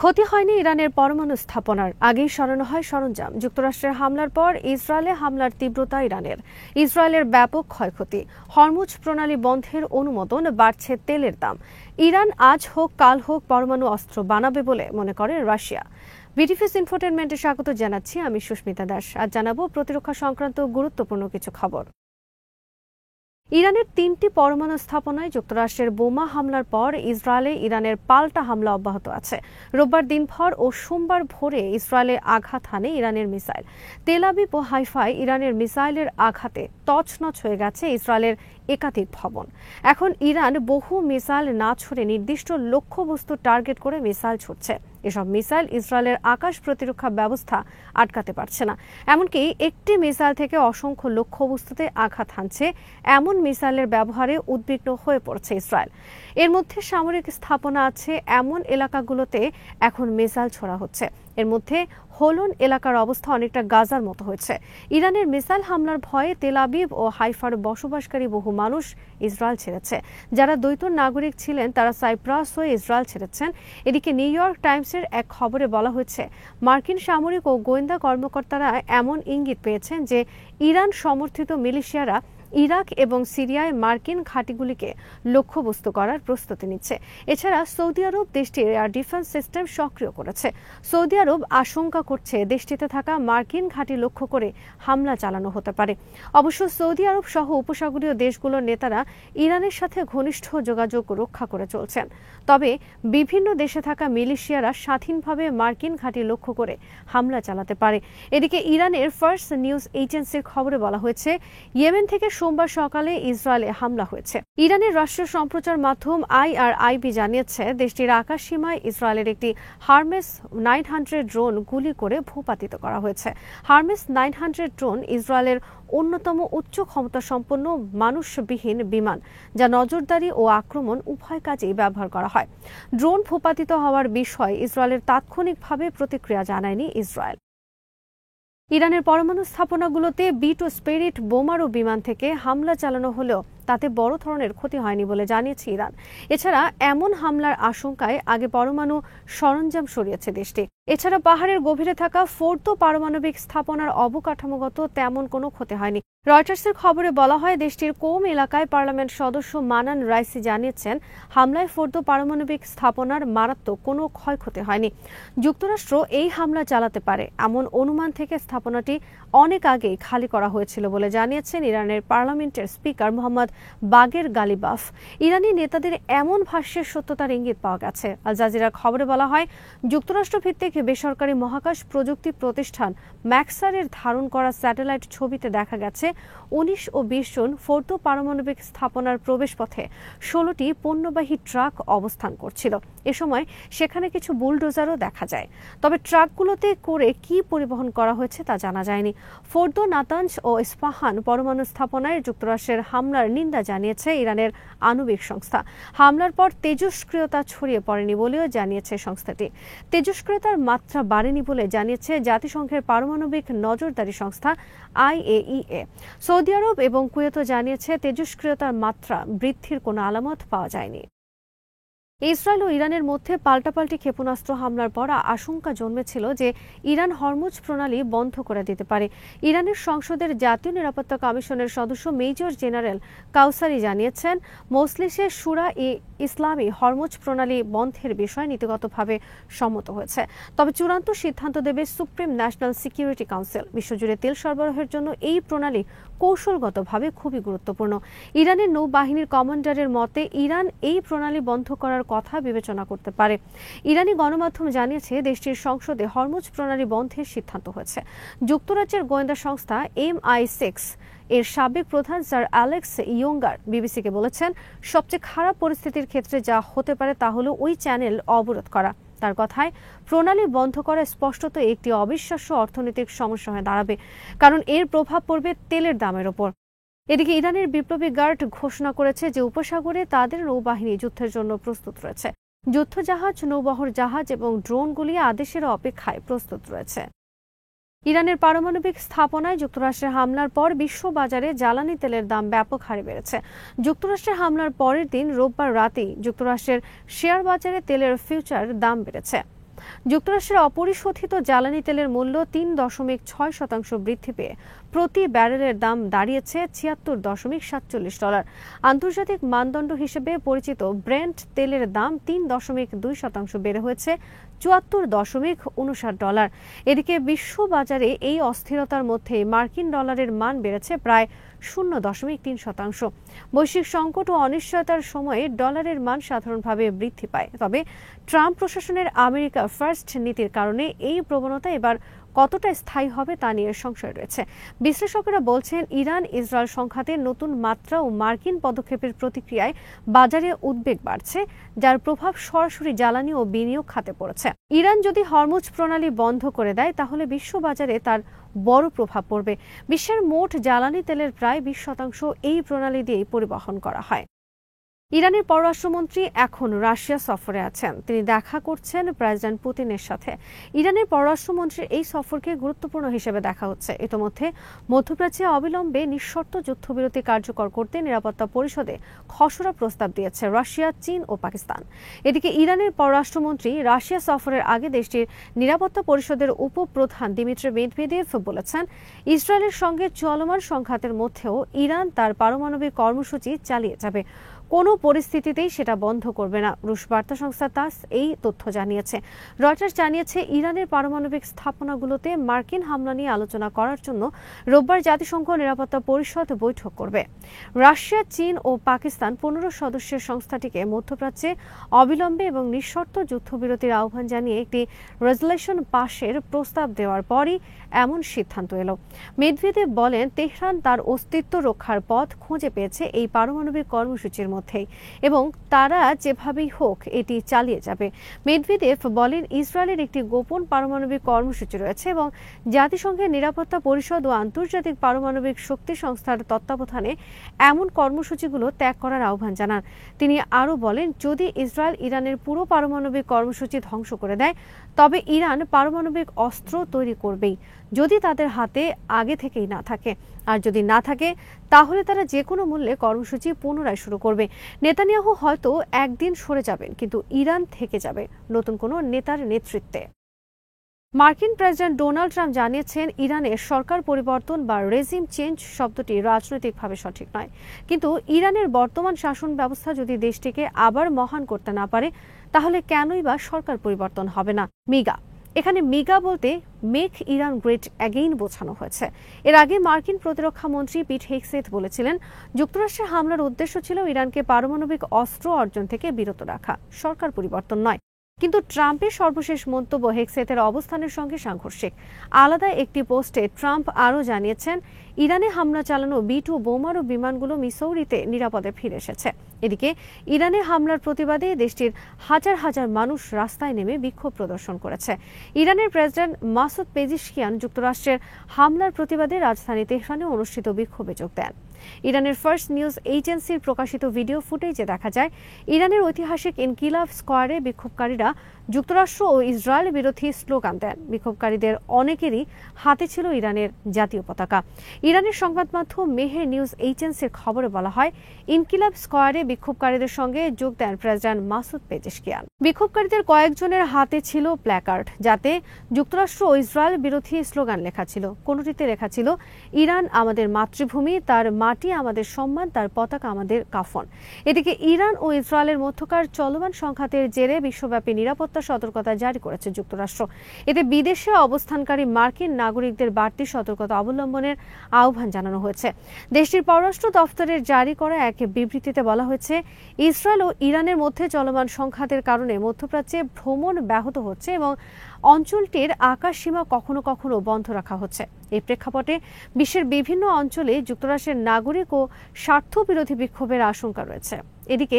ক্ষতি হয়নি ইরানের পরমাণু স্থাপনার, আগেই সরানো হয় সরঞ্জাম। যুক্তরাষ্ট্রের হামলার পর ইসরায়েলে হামলার তীব্রতা ইরানের, ইসরায়েলের ব্যাপক ক্ষয়ক্ষতি, হরমুজ প্রণালী বন্ধের অনুমোদন, বাড়ছে তেলের দাম। ইরান আজ হোক কাল হোক পরমাণু অস্ত্র বানাবে বলে মনে করে রাশিয়া। বিটিভিস ইনফোটেনমেন্টে স্বাগত জানাচ্ছি, আমি সুস্মিতা দাস। আজ জানাবো প্রতিরক্ষা সংক্রান্ত গুরুত্বপূর্ণ কিছু খবর। ইরানের 3টি পরমাণু স্থাপনায় যুক্তরাষ্ট্রের বোমা হামলার পর ইসরায়েলে ইরানের পাল্টা হামলা অব্যাহত আছে। রোববার দিনভর ও সোমবার ভোরে ইসরায়েলে আঘাত হানে ইরানের মিসাইল। তেল আবিব ও হাইফায় ইরানের মিসাইলের আঘাতে তছনছ হয়ে গেছে ইসরায়েলের একাধিক ভবন। এখন ইরান বহু মিসাইল না ছুড়ে নির্দিষ্ট লক্ষ্যবস্তু টার্গেট করে মিসাইল ছুটছে। এসব মিসাইল ইসরায়েলের আকাশ প্রতিরক্ষা ব্যবস্থা আটকাতে পারছে না। এমনকি একটি মিসাইল থেকে অসংখ্য লক্ষ্যবস্তুতে আঘাত হানছে এমন মিসাইলের ব্যবহারে উদ্বিগ্ন হয়ে পড়ছে ইসরায়েল। এর মধ্যে সামরিক স্থাপনা আছে এমন এলাকাগুলোতে এখন মিসাইল ছোড়া হচ্ছে। এর মধ্যে হোলন এলাকার অবস্থা অনেকটা গাজার মতো হয়েছে। ইরানের মিসাইল হামলার ভয়ে তেল আবিব ও হাইফার বসবাসকারী বহু মানুষ ইসরায়েল ছেড়েছে। যারা দ্বৈত নাগরিক ছিলেন তারা সাইপ্রাস হয়ে ইসরায়েল ছেড়েছেন। এদিকে নিউ ইয়র্ক টাইমসের এক খবরে বলা হয়েছে, মার্কিন সামরিক ও গোয়েন্দা কর্মকর্তারা এমন ইঙ্গিত পেয়েছেন যে ইরান সমর্থিত মিলিশিয়ারা ইরাক এবং সিরিয়ায় মার্কিন ঘাঁটিগুলিকে লক্ষ্যবস্তু করার প্রস্তুতি নিচ্ছে। এছাড়া সৌদি আরব দেশটির এয়ার ডিফেন্স সিস্টেম সক্রিয় করেছে। সৌদি আরব আশঙ্কা করছে দেশটিতে থাকা মার্কিন ঘাঁটি লক্ষ্য করে হামলা চালানো হতে পারে। অবশ্য সৌদি আরব সহ উপসাগরীয় দেশগুলোর নেতারা ইরানের সাথে ঘনিষ্ঠ যোগাযোগ রক্ষা করে চলছেন। তবে বিভিন্ন দেশে থাকা মিলিশিয়ারা স্বাধীনভাবে মার্কিন ঘাঁটি লক্ষ্য করে হামলা চালাতে পারে। এদিকে ইরানের ফার্স্ট নিউজ এজেন্সির খবরে বলা হয়েছে, ইয়েমেন থেকে সোমবার সকালে ইসরায়েলে হামলা হয়েছে। ইরানের রাষ্ট্রীয় সম্প্রচার মাধ্যম IRIB জানিয়েছে, দেশটির আকাশ সীমায় ইসরায়েলের একটি হারমেস 900 ড্রোন গুলি করে ভূপাতিত করা হয়েছে। হারমেস 900 ড্রোন ইসরায়েলের অন্যতম উচ্চ ক্ষমতা সম্পন্ন মানুষবিহীন বিমান, যা নজরদারি ও আক্রমণ উভয় কাজেই ব্যবহার করা হয়। ড্রোন ভূপাতিত হওয়ার বিষয়ে ইসরায়েলের তাৎক্ষণিকভাবে প্রতিক্রিয়া জানায়নি ইসরায়েল। ইরানের পরমাণু স্থাপনাগুলোতে B2 স্পিরিট বোমার ও বিমান থেকে হামলা চালানো হলেও তাতে বড় ধরনের ক্ষতি হয়নি বলে জানিয়েছে ইরান। এছাড়া এমন হামলার আশঙ্কায় আগে পরমাণু সরঞ্জাম সরিয়েছে দেশটি। এছাড়া পাহাড়ের গভীরে থাকা ফোর্দো পারমাণবিক স্থাপনার অবকাঠামোগত তেমন কোনো ক্ষতি হয়নি। রয়টার্সের খবরে বলা হয়, দেশটির কোম এলাকায় পার্লামেন্ট সদস্য মানান রাইসি জানিয়েছেন, হামলায় ফোর্দো পারমাণবিক স্থাপনার মারাত্মক কোনো ক্ষয়ক্ষতি হয়নি। যুক্তরাষ্ট্র এই হামলা চালাতে পারে এমন অনুমান থেকে স্থাপনাটি অনেক আগেই খালি করা হয়েছিল বলে জানিয়েছেন ইরানের পার্লামেন্টের স্পিকার মোহাম্মদ বাগের গালিবাফ। ইরানি নেতাদের এমন ভাষ্যের সত্যতার ইঙ্গিত পাওয়া গেছে। আল জাজিরার খবরে বলা হয়, যুক্তরাষ্ট্র ভিত্তিক বেসরকারি মহাকাশ প্রযুক্তি প্রতিষ্ঠান ম্যাক্সারের ধারণ করা স্যাটেলাইট ছবিতে দেখা গেছে 19 ও 20 জুন ফোর্দো পারমাণবিক স্থাপনার প্রবেশপথে 16টি পণ্যবাহী ট্রাক অবস্থান করছিল। এ সময় সেখানে কিছু বুলডোজারও দেখা যায়। তবে ট্রাকগুলোতে করে কি পরিবহন করা হয়েছে তা জানা যায়নি। ফোর্দো, নাতানজ ও ইস্পাহান পরমাণু স্থাপনায় যুক্তরাষ্ট্রের হামলার নিন্দা জানিয়েছে ইরানের আণবিক সংস্থা। হামলার পর তেজস্ক্রিয়তা ছড়িয়ে পড়েনি বলেও জানিয়েছে সংস্থাটি। তেজস্ক্রিয়তার মাত্রা বাড়েনি বলে জানিয়েছে জাতিসংঘের পারমাণবিক নজরদারি সংস্থা IAEA। সৌদি আরব এবং কুয়েতও জানিয়েছে তেজস্ক্রিয়তার মাত্রা বৃদ্ধির কোনো আলামত পাওয়া যায়নি। ইসরায়েল ও ইরানের মধ্যে পাল্টাপাল্টি ক্ষেপণাস্ত্র হামলার পর আশঙ্কা জন্মেছিল যে ইরান হরমুজ প্রণালী বন্ধ করে দিতে পারে। ইরানের সংসদের জাতীয় নিরাপত্তা কমিশনের সদস্য মেজর জেনারেল কাউসারি জানিয়েছেন, মজলিসে শুরা-ই-ইসলামী হরমুজ প্রণালী বন্ধের বিষয়ে নীতিগতভাবে সম্মত হয়েছে। তবে চূড়ান্ত সিদ্ধান্ত দেবে সুপ্রিম ন্যাশনাল সিকিউরিটি কাউন্সিল। বিশ্বজুড়ে তেল সরবরাহের জন্য এই প্রণালী কৌশলগতভাবে খুবই গুরুত্বপূর্ণ। ইরানের নৌবাহিনীর কমান্ডারের মতে, ইরান এই প্রণালী বন্ধ করার কথা বিবেচনা করতে পারে। ইরানি গণমাধ্যম জানিয়েছে, দেশটির সংসদে হরমুজ প্রণালী বন্ধের সিদ্ধান্ত হয়েছে। যুক্তরাজ্যের গোয়েন্দা সংস্থা MI6 এর সাবেক প্রধান স্যার অ্যালেক্স ইয়ঙ্গার বিবিসিকে বলেছেন, সবচেয়ে খারাপ পরিস্থিতির ক্ষেত্রে যা হতে পারে তা হলো ওই চ্যানেল অবরোধ করা। তার কথায়, প্রণালী বন্ধ করা স্পষ্টত একটি অবিশ্বাস্য অর্থনৈতিক সমস্যা হয়ে দাঁড়াবে, কারণ এর প্রভাব পড়বে তেলের দামের ওপর। এদিকে ইরানের বিপ্লবী গার্ড ঘোষণা করেছে যে উপসাগরে তাদের নৌবাহিনী যুদ্ধের জন্য প্রস্তুত রয়েছে। যুদ্ধজাহাজ, নৌবহর জাহাজ এবং ড্রোনগুলি আদেশের অপেক্ষায় প্রস্তুত রয়েছে। ইরানের পারমাণবিক স্থাপনায় যুক্তরাষ্ট্রের হামলার পর বিশ্ববাজারে জ্বালানি তেলের দাম ব্যাপক হারে বেড়েছে। যুক্তরাষ্ট্রের হামলার পরের দিন রোববার রাতেই যুক্তরাষ্ট্রের শেয়ার বাজারে তেলের ফিউচার দাম বেড়েছে। যুক্তরাষ্ট্রের অপরিশোধিত জ্বালানি তেলের মূল্য ৩.৬% বৃদ্ধি পেয়ে প্রতি ব্যারেলের দাম দাঁড়িয়েছে $৭৬.৪৭। আন্তর্জাতিক মানদণ্ড হিসেবে পরিচিত ব্রেন্ট তেলের দাম ৩.২% বেড়ে হয়েছে $৭৪.৫৯। এদিকে বিশ্ববাজারে এই অস্থিরতার মধ্যে মার্কিন ডলারের মান বেড়েছে প্রায় 0.৩%। বৈশ্বিক সংকট ও অনিশ্চয়তার সময়ে ডলারের মান সাধারণভাবে বৃদ্ধি পায়। তবে ট্রাম্প প্রশাসনের আমেরিকা ফার্স্ট নীতির কারণে এই প্রবণতা এবার কতটা স্থায়ী হবে তা নিয়ে সংশয় রয়েছে। বিশ্লেষকেরা বলছেন, ইরান ইসরায়েল সংঘাতে নতুন মাত্রা ও মার্কিন পদক্ষেপের প্রতিক্রিয়ায় বাজারে উদ্বেগ বাড়ছে, যার প্রভাব সরাসরি জ্বালানি ও বিনিয়োগ খাতে পড়েছে। ইরান যদি হরমুজ প্রণালী বন্ধ করে দেয় তাহলে বিশ্ববাজারে তার বড় প্রভাব পড়বে। বিশ্বের মোট জ্বালানি তেলের প্রায় 20% এই প্রণালী দিয়েই পরিবহন করা হয়। ইরানের পররাষ্ট্রমন্ত্রী এখন রাশিয়া সফরে আছেন। তিনি দেখা করছেন প্রেসিডেন্ট পুতিনের সাথে। ইরানের পররাষ্ট্রমন্ত্রীর এই সফরকে গুরুত্বপূর্ণ হিসেবে দেখা হচ্ছে। ইতোমধ্যে মধ্যপ্রাচ্যে অবিলম্বে নিঃশর্ত যুদ্ধবিরতি কার্যকর করতে নিরাপত্তা পরিষদে খসড়া প্রস্তাব দিয়েছে রাশিয়া, চীন ও পাকিস্তান। এদিকে ইরানের পররাষ্ট্রমন্ত্রী রাশিয়া সফরের আগে দেশটির নিরাপত্তা পরিষদের উপপ্রধান দিমিত্রি মেদভেদেভ বলেছেন, ইসরায়েলের সঙ্গে চলমান সংঘাতের মধ্যেও ইরান তার পারমাণবিক কর্মসূচি চালিয়ে যাবে, কোনো পরিস্থিতিতেই সেটা বন্ধ করবে না। রুশ বার্তা সংস্থা তাস এই তথ্য জানিয়েছে। রয়টার্স জানিয়েছে, ইরানের পারমাণবিক স্থাপনাগুলোতে মার্কিন হামলা নিয়ে আলোচনা করার জন্য রোববার জাতিসংঘ নিরাপত্তা পরিষদ বৈঠক করবে। রাশিয়া, চীন ও পাকিস্তান 15 সদস্যের সংস্থাটিকে মধ্যপ্রাচ্যে অবিলম্বে এবং নিঃশর্ত যুদ্ধবিরতির আহ্বান জানিয়ে একটি রেজুলেশন পাশের প্রস্তাব দেওয়ার পরই এমন সিদ্ধান্ত এলো। মেদভেদেভ বলেন, তেহরান তার অস্তিত্ব রক্ষার পথ খুঁজে পেয়েছে এই পারমাণবিক কর্মসূচির মধ্যেই এবং তারা যেভাবেই হোক এটি চালিয়ে যাবে। মেদভেদেভ বলেন, ইসরায়েলের একটি গোপন পারমাণবিক কর্মসূচি রয়েছে এবং জাতিসংঘের নিরাপত্তা পরিষদ ও আন্তর্জাতিক পারমাণবিক শক্তি সংস্থার তত্ত্বাবধানে এমন কর্মসূচিগুলো ত্যাগ করার আহ্বান জানান। তিনি আরও বলেন, যদি ইসরায়েল ইরানের পুরো পারমাণবিক কর্মসূচি ধ্বংস করে দেয় তবে ইরান পারমাণবিক অস্ত্র তৈরি করবেই, যদি তাদের হাতে আগে থেকেই না থাকে। আর যদি না থাকে তাহলে তারা যে কোনো মূল্যে কর্মসূচি পুনরায় শুরু করবে। নেতানিয়াহু হয়তো একদিন সরে যাবেন, কিন্তু ইরান থেকে যাবে নতুন কোনো নেতার নেতৃত্বে। মার্কিন প্রেসিডেন্ট ডোনাল্ড ট্রাম্প জানিয়েছেন, ইরানের সরকার পরিবর্তন বা রেজিম চেঞ্জ শব্দটি রাজনৈতিকভাবে সঠিক নয়, কিন্তু ইরানের বর্তমান শাসন ব্যবস্থা যদি দেশটিকে আবার মহান করতে না পারে তাহলে কেনই বা সরকার পরিবর্তন হবে না। মিগা, এখানে মিগা বলতে মেক ইরান গ্রেট অ্যাগেইন বোঝানো হয়েছে। এর আগে মার্কিন প্রতিরক্ষা মন্ত্রী পিট হেগসেথ বলেছিলেন, যুক্তরাষ্ট্রের হামলার উদ্দেশ্য ছিল ইরানকে পারমাণবিক অস্ত্র অর্জন থেকে বিরত রাখা, সরকার পরিবর্তন নয়। কিন্তু ট্রাম্পের সর্বশেষ মন্তব্য হেগসেথের অবস্থানের সঙ্গে সাংঘর্ষিক। আলাদা একটি পোস্টে ট্রাম্প আরও জানিয়েছেন, ইরানে হামলা চালানো B-2 বোমারু বিমানগুলো মিসৌরিতে নিরাপদে ফিরে এসেছে। এদিকে ইরানে হামলার প্রতিবাদে দেশটির হাজার হাজার মানুষ রাস্তায় নেমে বিক্ষোভ প্রদর্শন করেছে। ইরানের প্রেসিডেন্ট মাসুদ পেজিশকিয়ান যুক্তরাষ্ট্রের হামলার প্রতিবাদে রাজধানী তেহরানে অনুষ্ঠিত বিক্ষোভে যোগ দেন। ইরানের ফার্স্ট নিউজ এজেন্সির প্রকাশিত ভিডিও ফুটেজে দেখা যায়, ইরানের ঐতিহাসিক ইনকিলাব স্কোয়ারে বিক্ষোভকারীরা যুক্তরাষ্ট্র ও ইসরায়েল বিরোধী স্লোগান দেন। বিক্ষোভকারীদের অনেকেরই হাতে ছিল ইরানের জাতীয় পতাকা। ইরানের সংবাদ মাধ্যম মেহের নিউজ এজেন্সির খবরে বলা হয়, ইনকিলাব স্কোয়ারে বিক্ষোভকারীদের সঙ্গে যোগ দেন প্রেসিডেন্ট মাসুদ পেজেশকিয়ান। বিক্ষোভকারীদের কয়েকজনের হাতে ছিল প্ল্যাকার্ড, যাতে যুক্তরাষ্ট্র ও ইসরায়েল বিরোধী স্লোগান লেখা ছিল। কোনটিতে লেখা ছিল, ইরান আমাদের মাতৃভূমি, তার মাটি আমাদের সম্মান, তার পতাকা আমাদের কাফন। এদিকে ইরান ও ইসরায়েলের মধ্যকার চলমান সংঘাতের জেরে বিশ্বব্যাপী নিরাপত্তা সতর্কতা জারি করেছে যুক্তরাষ্ট্র। এতে বিদেশে অবস্থানকারী মার্কিন নাগরিকদের বাড়তি সতর্কতা অবলম্বনের আহ্বান জানানো হয়েছে। দেশটির পররাষ্ট্র দফতরের জারি করা এক বিবৃতিতে বলা হয়েছে, ইসরায়েল ও ইরানের মধ্যে চলমান সংঘাতের কারণে মধ্যপ্রাচ্যে ভ্রমণ ব্যাহত হচ্ছে এবং অঞ্চলটির আকাশসীমা কখনো কখনো বন্ধ রাখা হচ্ছে। এই প্রেক্ষাপটে বিশ্বের বিভিন্ন অঞ্চলে যুক্তরাষ্ট্রের নাগরিক ও স্বার্থবিরোধী বিক্ষোভের আশঙ্কা রয়েছে। এদিকে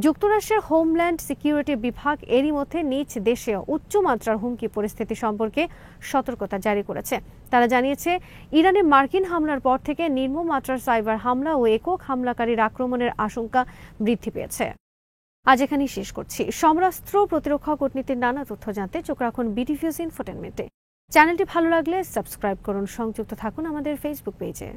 যুক্তরাষ্ট্রের হোমল্যান্ড সিকিউরিটি বিভাগ এরই মধ্যে নিজ দেশে উচ্চমাত্রার হুমকি পরিস্থিতি সম্পর্কে সতর্কতা জারি করেছে। তারা জানিয়েছে, ইরানে মার্কিন হামলার পর থেকে নিম্ন মাত্রার সাইবার হামলা ও একক হামলাকারীর আক্রমণের আশঙ্কা বৃদ্ধি পেয়েছে। আজ এখানেই শেষ করছি। সমরাস্ত্র প্রতিরক্ষা কূটনীতির নানা তথ্য জানতে চোখ রাখুন বিটিভিউজ ইনফোটেনমেন্টে। চ্যানেলটি ভালো লাগলে সাবস্ক্রাইব করুন, সংযুক্ত থাকুন আমাদের ফেসবুক পেজে।